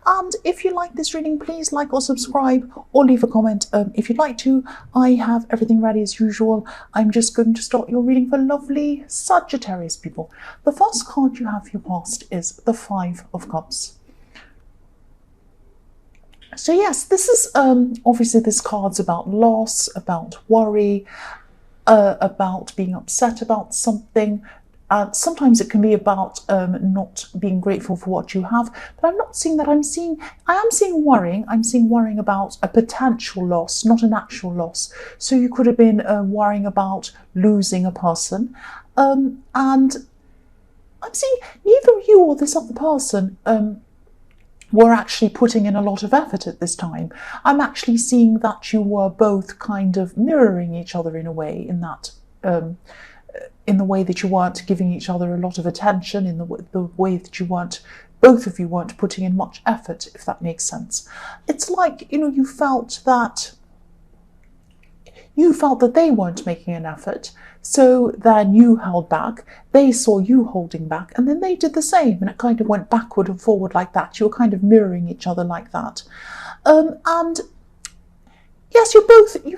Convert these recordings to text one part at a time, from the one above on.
And if you like this reading, please like or subscribe or leave a comment if you'd like to. I have everything ready as usual. I'm just going to start your reading for lovely Sagittarius people. The first card you have for your past is the Five of Cups. So yes, this is obviously this card's about loss, about worry, about being upset about something. Sometimes it can be about not being grateful for what you have, but I'm not seeing that. I am seeing worrying. I'm seeing worrying about a potential loss, not an actual loss. So you could have been worrying about losing a person. And I'm seeing neither you or this other person were actually putting in a lot of effort at this time. I'm actually seeing that you were both kind of mirroring each other in a way, in the way that you weren't giving each other a lot of attention, in the way that both of you weren't putting in much effort, if that makes sense. It's like, you felt that they weren't making an effort, so then you held back, they saw you holding back, and then they did the same, and it kind of went backward and forward like that. You were kind of mirroring each other like that. And yes, you've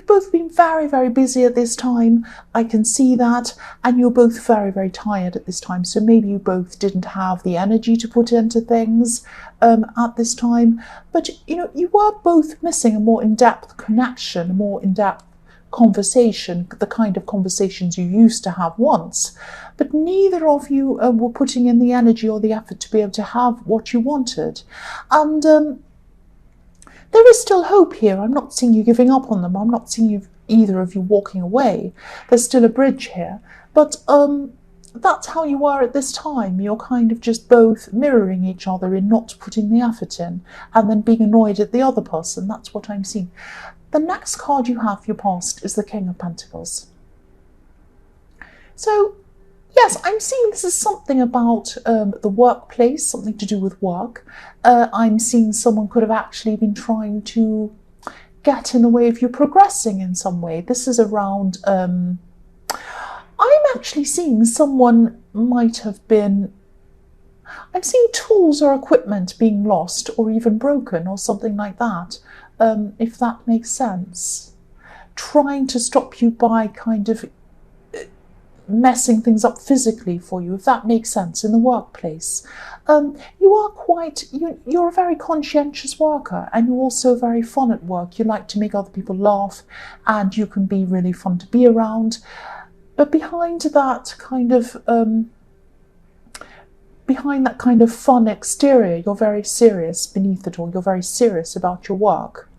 both been very, very busy at this time. I can see that. And you're both very, very tired at this time. So maybe you both didn't have the energy to put into things at this time. But, you were both missing a more in-depth connection, a more in-depth conversation, the kind of conversations you used to have once. But neither of you were putting in the energy or the effort to be able to have what you wanted. And there is still hope here. I'm not seeing you giving up on them. I'm not seeing either of you walking away. There's still a bridge here. But that's how you are at this time. You're kind of just both mirroring each other in not putting the effort in and then being annoyed at the other person. That's what I'm seeing. The next card you have for your past is the King of Pentacles. So, yes, I'm seeing this is something about the workplace, something to do with work. I'm seeing someone could have actually been trying to get in the way of you progressing in some way. This is around, I'm actually seeing someone might have been, I'm seeing tools or equipment being lost or even broken or something like that, if that makes sense. Trying to stop you by kind of messing things up physically for you, if that makes sense, in the workplace. You're a very conscientious worker, and you're also very fun at work. You like to make other people laugh, and you can be really fun to be around. But behind that kind of fun exterior, you're very serious beneath it all. You're very serious about your work.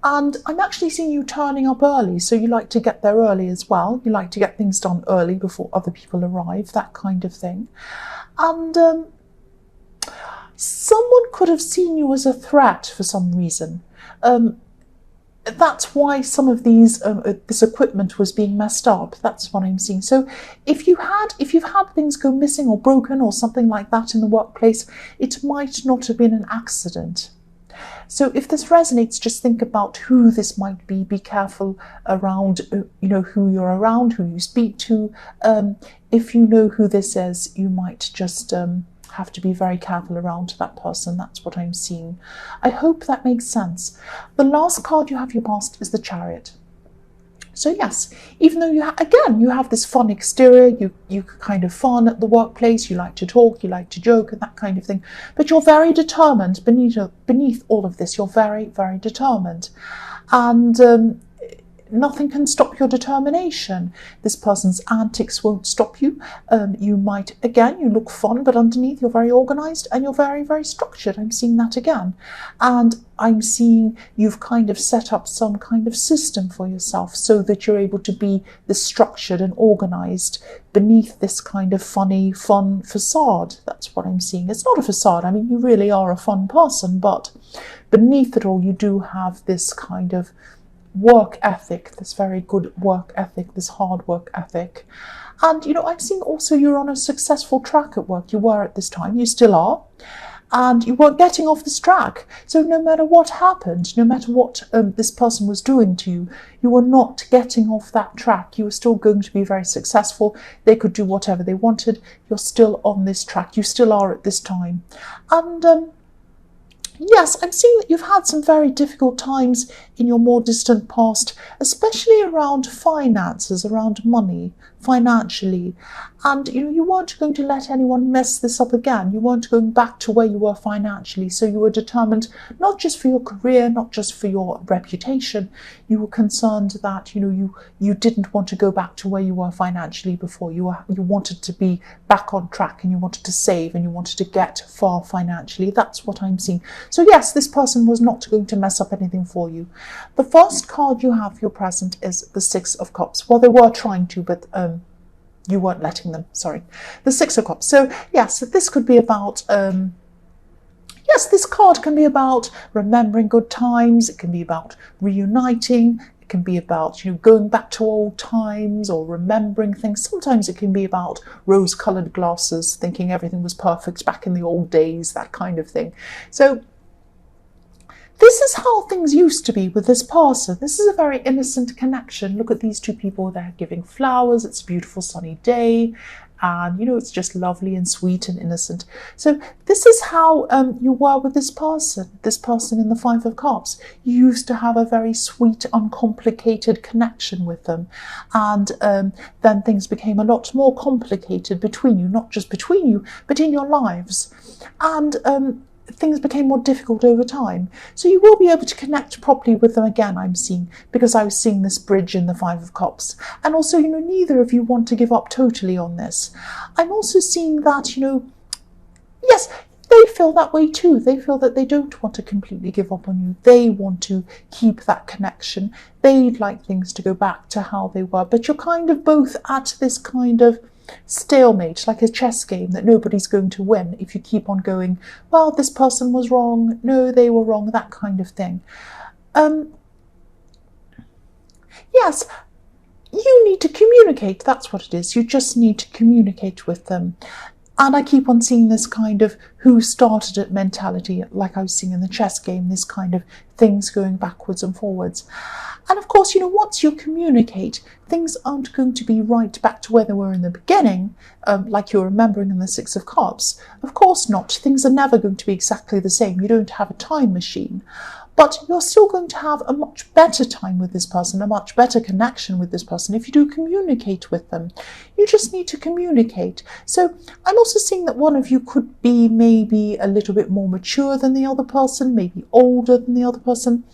And I'm actually seeing you turning up early, so you like to get there early as well. You like to get things done early before other people arrive, that kind of thing. And someone could have seen you as a threat for some reason. That's why some of this equipment was being messed up. That's what I'm seeing. So if you've had things go missing or broken or something like that in the workplace, it might not have been an accident. So if this resonates, just think about who this might be. Be careful around, who you're around, who you speak to. If you know who this is, you might just have to be very careful around that person. That's what I'm seeing. I hope that makes sense. The last card you have your past is the Chariot. So yes, even though you have this fun exterior, you kind of fun at the workplace, you like to talk, you like to joke and that kind of thing, but you're very determined beneath all of this. You're very, very determined, and nothing can stop your determination. This person's antics won't stop you. You might, you look fun, but underneath you're very organised and you're very, very structured. I'm seeing that again. And I'm seeing you've kind of set up some kind of system for yourself so that you're able to be this structured and organised beneath this kind of fun facade. That's what I'm seeing. It's not a facade. I mean, you really are a fun person, but beneath it all, you do have this kind of work ethic, this very good work ethic, this hard work ethic. And, I'm seeing also you're on a successful track at work. You were at this time, you still are. And you weren't getting off this track. So no matter what happened, no matter what this person was doing to you, you were not getting off that track. You were still going to be very successful. They could do whatever they wanted. You're still on this track. You still are at this time. And Yes, I'm seeing that you've had some very difficult times in your more distant past, especially around finances, around money, financially. And you weren't going to let anyone mess this up again. You weren't going back to where you were financially. So you were determined, not just for your career, not just for your reputation. You were concerned that you didn't want to go back to where you were financially before. You wanted to be back on track, and you wanted to save, and you wanted to get far financially. That's what I'm seeing. So yes, this person was not going to mess up anything for you. The first card you have for your present is the Six of Cups. Well, they were trying to, but you weren't letting them. Sorry. The Six of Cups. So yes, this could be about yes, this card can be about remembering good times. It can be about reuniting. It can be about going back to old times or remembering things. Sometimes it can be about rose-colored glasses, thinking everything was perfect back in the old days, that kind of thing. So this is how things used to be with this person. This is a very innocent connection. Look at these two people. They're giving flowers. It's a beautiful sunny day. And, it's just lovely and sweet and innocent. So this is how you were with this person in the Five of Cups. You used to have a very sweet, uncomplicated connection with them. And then things became a lot more complicated between you, not just between you, but in your lives. And things became more difficult over time. So you will be able to connect properly with them again, I'm seeing, because I was seeing this bridge in the Five of Cups. And also, neither of you want to give up totally on this. I'm also seeing that, yes, they feel that way too. They feel that they don't want to completely give up on you. They want to keep that connection. They'd like things to go back to how they were. But you're kind of both at this kind of stalemate, like a chess game that nobody's going to win if you keep on going, well, this person was wrong, no, they were wrong, that kind of thing. Yes, you need to communicate. That's what it is. You just need to communicate with them. And I keep on seeing this kind of who started it mentality, like I was seeing in the chess game, this kind of things going backwards and forwards. And of course, once you communicate, things aren't going to be right back to where they were in the beginning, like you're remembering in the Six of Cups. Of course not. Things are never going to be exactly the same. You don't have a time machine. But you're still going to have a much better time with this person, a much better connection with this person if you do communicate with them. You just need to communicate. So I'm also seeing that one of you could be maybe a little bit more mature than the other person, maybe older than the other person,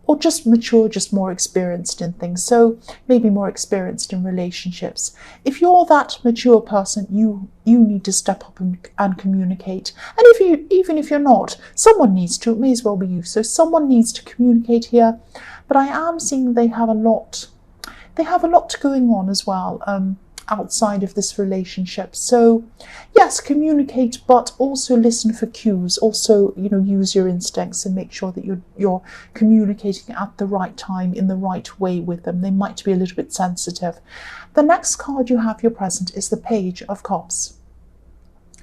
or just mature, just more experienced in things. So maybe more experienced in relationships. If you're that mature person, you need to step up and communicate. And even if you're not, someone needs to. It may as well be you. So someone needs to communicate here. But I am seeing they have a lot going on as well, outside of this relationship. So yes, communicate, but also listen for cues. Also, use your instincts and make sure that you're communicating at the right time in the right way with them. They might be a little bit sensitive. The next card you have your present is the Page of Cups.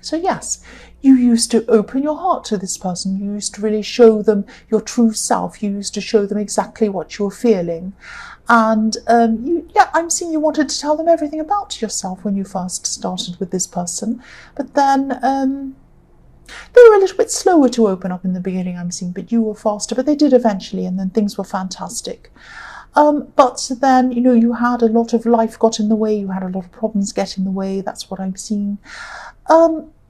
So yes, you used to open your heart to this person. You used to really show them your true self. You used to show them exactly what you were feeling. And I'm seeing you wanted to tell them everything about yourself when you first started with this person. But then they were a little bit slower to open up in the beginning, I'm seeing, but you were faster. But they did eventually, and then things were fantastic. But then, you had a lot of life got in the way. You had a lot of problems get in the way. That's what I'm seeing.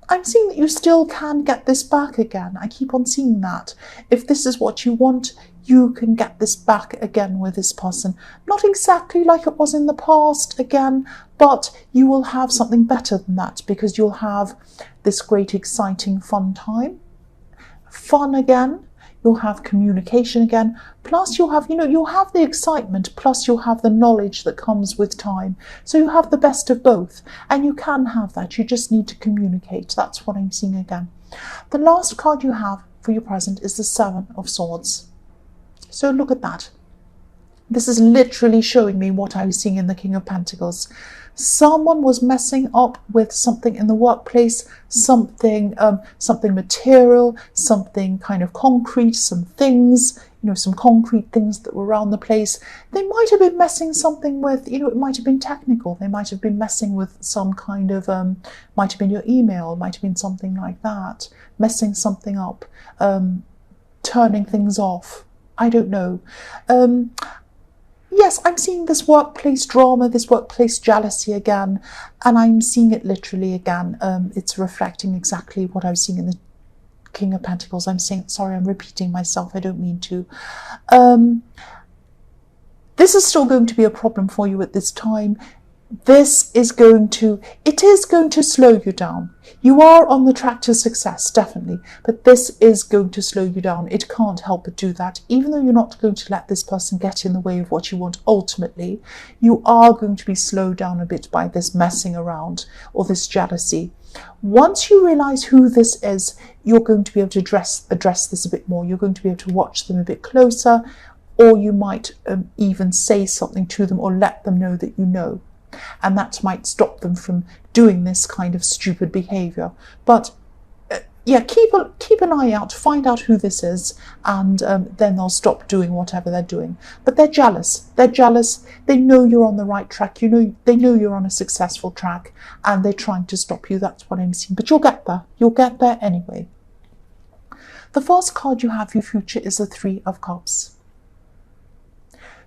I'm seeing that you still can get this back again. I keep on seeing that. If this is what you want, you can get this back again with this person. Not exactly like it was in the past again, but you will have something better than that because you'll have this great, exciting, fun time. Fun again. You'll have communication again. Plus you'll have the excitement, plus you'll have the knowledge that comes with time. So you have the best of both. And you can have that. You just need to communicate. That's what I'm seeing again. The last card you have for your present is the Seven of Swords. So look at that. This is literally showing me what I was seeing in the King of Pentacles. Someone was messing up with something in the workplace, something material, something kind of concrete, some things, some concrete things that were around the place. They might have been messing something with, it might have been technical. They might have been messing with some kind of, might have been your email, might have been something like that, messing something up. turning things off. I don't know. Yes, I'm seeing this workplace drama, this workplace jealousy again, and I'm seeing it literally again. It's reflecting exactly what I was seeing in the King of Pentacles. I'm saying, sorry, I'm repeating myself. I don't mean to. This is still going to be a problem for you at this time. It is going to slow you down. You are on the track to success, definitely, but this is going to slow you down. It can't help but do that. Even though you're not going to let this person get in the way of what you want ultimately, you are going to be slowed down a bit by this messing around or this jealousy. Once you realize who this is, you're going to be able to address this a bit more. You're going to be able to watch them a bit closer, or you might even say something to them or let them know that you know. And that might stop them from doing this kind of stupid behaviour. But yeah, keep an eye out, find out who this is, and then they'll stop doing whatever they're doing. But they're jealous. They're jealous. They know you're on the right track. They know you're on a successful track, and they're trying to stop you. That's what I'm seeing. But you'll get there. You'll get there anyway. The first card you have for your future is the Three of Cups.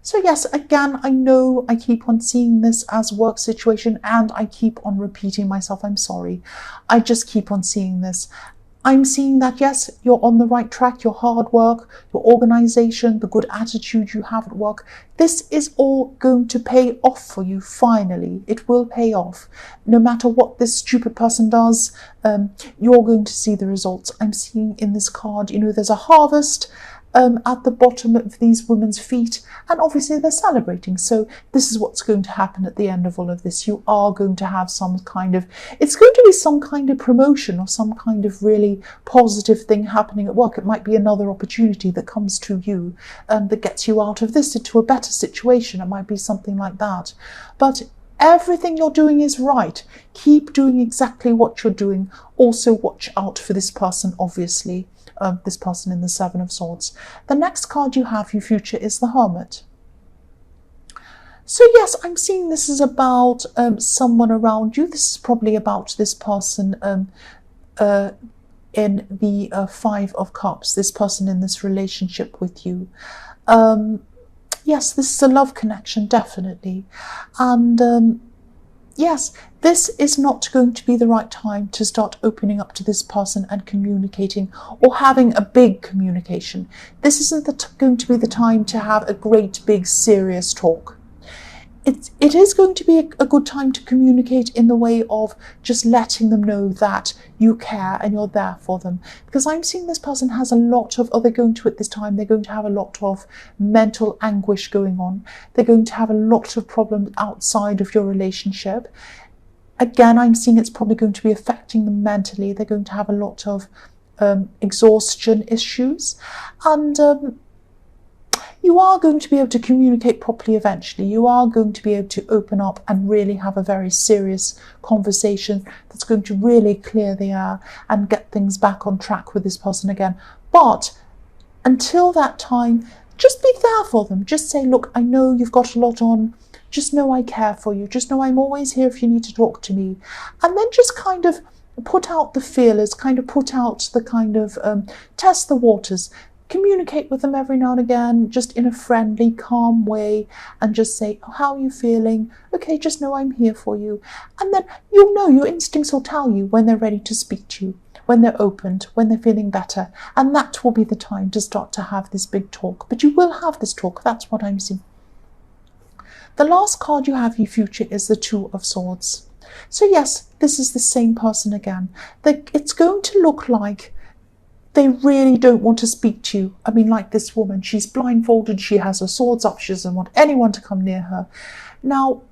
So yes, again, I know I keep on seeing this as a work situation, and I keep on repeating myself. I'm sorry. I just keep on seeing this. I'm seeing that, yes, you're on the right track, your hard work, your organisation, the good attitude you have at work. This is all going to pay off for you, finally. It will pay off. No matter what this stupid person does, you're going to see the results. I'm seeing in this card, there's a harvest at the bottom of these women's feet, and obviously they're celebrating. So this is what's going to happen at the end of all of this. You are going to have it's going to be some kind of promotion or some kind of really positive thing happening at work. It might be another opportunity that comes to you that gets you out of this into a better situation. It might be something like that. But everything you're doing is right. Keep doing exactly what you're doing. Also watch out for this person, obviously. This person in the Seven of Swords. The next card you have for your future is the Hermit. So yes, I'm seeing this is about someone around you. This is probably about this person in the Five of Cups, this person in this relationship with you. Yes, this is a love connection, definitely. And yes, this is not going to be the right time to start opening up to this person and communicating or having a big communication. This isn't going to be the time to have a great, big, serious talk. It is going to be a good time to communicate in the way of just letting them know that you care and you're there for them. Because I'm seeing this person has at this time, they're going to have a lot of mental anguish going on. They're going to have a lot of problems outside of your relationship. Again, I'm seeing it's probably going to be affecting them mentally. They're going to have a lot of exhaustion issues. And you are going to be able to communicate properly eventually. You are going to be able to open up and really have a very serious conversation that's going to really clear the air and get things back on track with this person again. But until that time, just be there for them. Just say, look, I know you've got a lot on. Just know I care for you. Just know I'm always here if you need to talk to me. And then just kind of put out the feelers, kind of put out the kind of test the waters. Communicate with them every now and again, just in a friendly, calm way, and just say, oh, how are you feeling? Okay, just know I'm here for you. And then you'll know, your instincts will tell you when they're ready to speak to you, when they're opened, when they're feeling better. And that will be the time to start to have this big talk. But you will have this talk, that's what I'm seeing. The last card you have in your future is the Two of Swords. So yes, this is the same person again. It's going to look like they really don't want to speak to you. I mean, like this woman, she's blindfolded, she has her swords up, she doesn't want anyone to come near her. Now,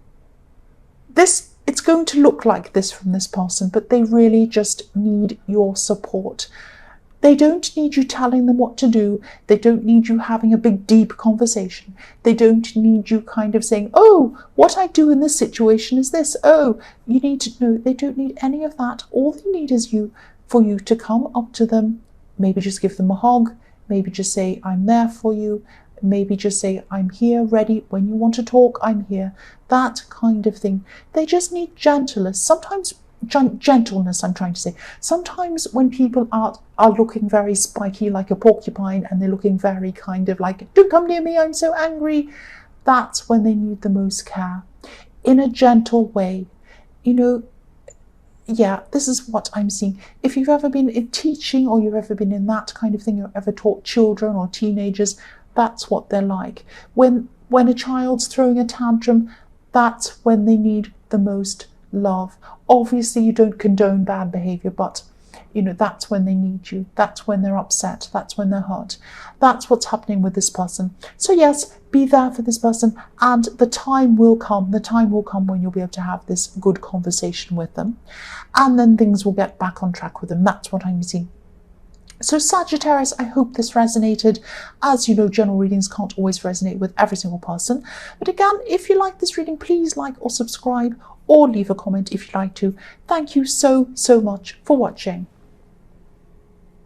it's going to look like this from this person, but they really just need your support. They don't need you telling them what to do. They don't need you having a big, deep conversation. They don't need you kind of saying, oh, what I do in this situation is this. Oh, you need to know. They don't need any of that. All they need is for you to come up to them. Maybe just give them a hug. Maybe just say, I'm there for you. Maybe just say, I'm here, ready. When you want to talk, I'm here. That kind of thing. They just need gentleness. Sometimes gentleness, I'm trying to say. Sometimes when people are looking very spiky like a porcupine, and they're looking very kind of like, don't come near me, I'm so angry, that's when they need the most care. In a gentle way, you know. Yeah, this is what I'm seeing. If you've ever been in teaching, or you've ever been in that kind of thing, you've ever taught children or teenagers, that's what they're like. When a child's throwing a tantrum, that's when they need the most love. Obviously, you don't condone bad behavior, but you know, that's when they need you. That's when they're upset. That's when they're hurt. That's what's happening with this person. So yes, be there for this person, and the time will come. The time will come when you'll be able to have this good conversation with them, and then things will get back on track with them. That's what I'm seeing. So Sagittarius, I hope this resonated. As you know, general readings can't always resonate with every single person. But again, if you like this reading, please like or subscribe, or leave a comment if you'd like to. Thank you so much for watching.